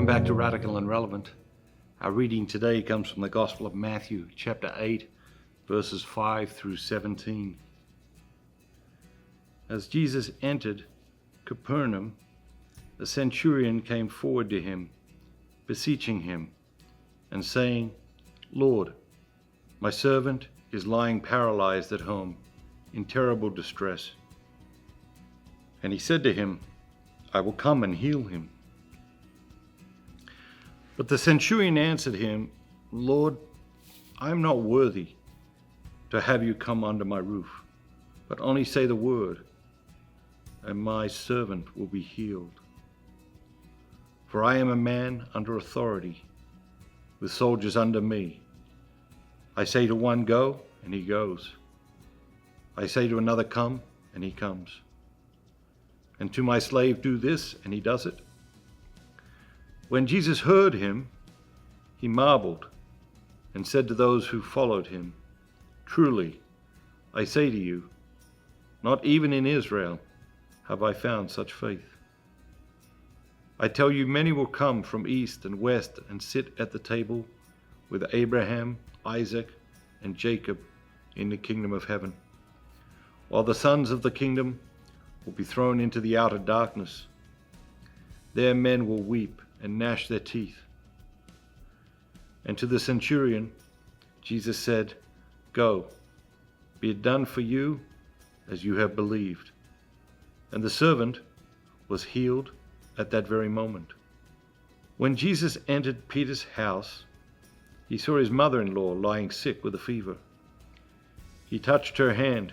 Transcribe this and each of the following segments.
Welcome back to Radical and Relevant. Our reading today comes from the Gospel of Matthew, chapter 8, verses 5 through 17. As Jesus entered Capernaum, the centurion came forward to him, beseeching him, and saying, "Lord, my servant is lying paralyzed at home, in terrible distress." And he said to him, "I will come and heal him." But the centurion answered him, "Lord, I am not worthy to have you come under my roof, but only say the word, and my servant will be healed. For I am a man under authority, with soldiers under me. I say to one, 'Go,' and he goes. I say to another, 'Come,' and he comes. And to my slave, 'Do this,' and he does it." When Jesus heard him, he marveled and said to those who followed him, "Truly, I say to you, not even in Israel have I found such faith. I tell you, many will come from east and west and sit at the table with Abraham, Isaac, and Jacob in the kingdom of heaven, while the sons of the kingdom will be thrown into the outer darkness. There men will weep and gnash their teeth." And to the centurion, Jesus said, "Go, be it done for you as you have believed." And the servant was healed at that very moment. When Jesus entered Peter's house, he saw his mother-in-law lying sick with a fever. He touched her hand,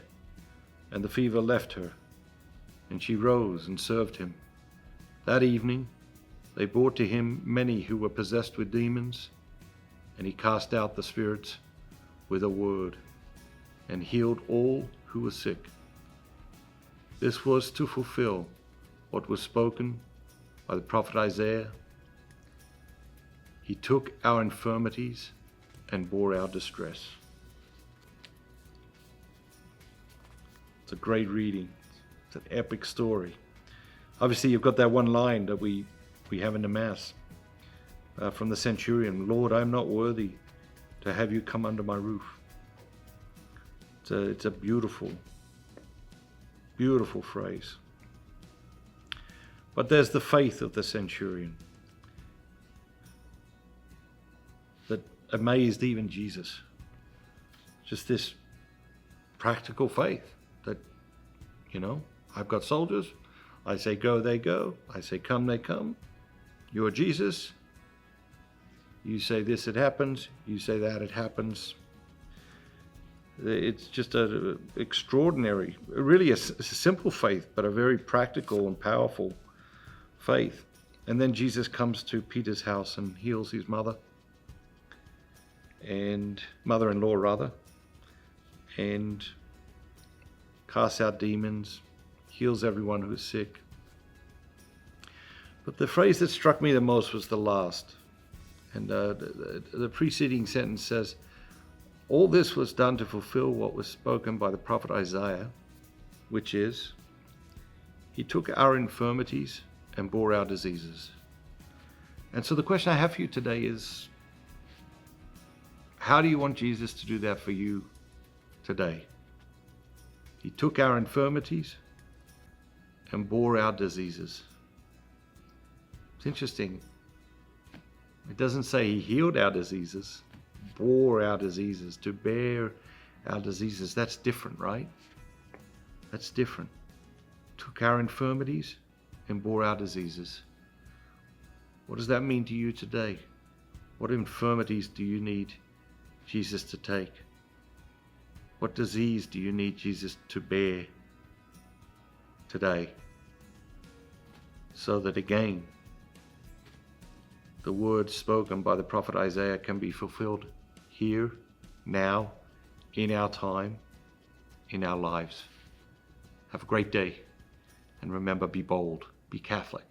and the fever left her, and she rose and served him. That evening, they brought to him many who were possessed with demons, and he cast out the spirits with a word, and healed all who were sick. This was to fulfill what was spoken by the prophet Isaiah. He took our infirmities and bore our distress. It's a great reading. It's an epic story. Obviously, you've got that one line that we have in the Mass from the centurion, "Lord, I'm not worthy to have you come under my roof." It's a beautiful, beautiful phrase. But there's the faith of the centurion that amazed even Jesus. Just this practical faith that, I've got soldiers. I say go, they go. I say come, they come. You're Jesus. You say this, it happens. You say that, it happens. It's just an extraordinary, really a simple faith, but a very practical and powerful faith. And then Jesus comes to Peter's house and heals his mother, and mother-in-law rather, and casts out demons, heals everyone who's sick. But the phrase that struck me the most was the last. And the preceding sentence says, "All this was done to fulfill what was spoken by the prophet Isaiah, which is, he took our infirmities and bore our diseases." And so the question I have for you today is, how do you want Jesus to do that for you today? He took our infirmities and bore our diseases. It's interesting. It doesn't say he healed our diseases, bore our diseases. To bear our diseases, that's different, right? That's different. Took our infirmities and bore our diseases. What does that mean to you today? What infirmities do you need Jesus to take? What disease do you need Jesus to bear today? So that again, the words spoken by the prophet Isaiah can be fulfilled here, now, in our time, in our lives. Have a great day. And remember, be bold, be Catholic.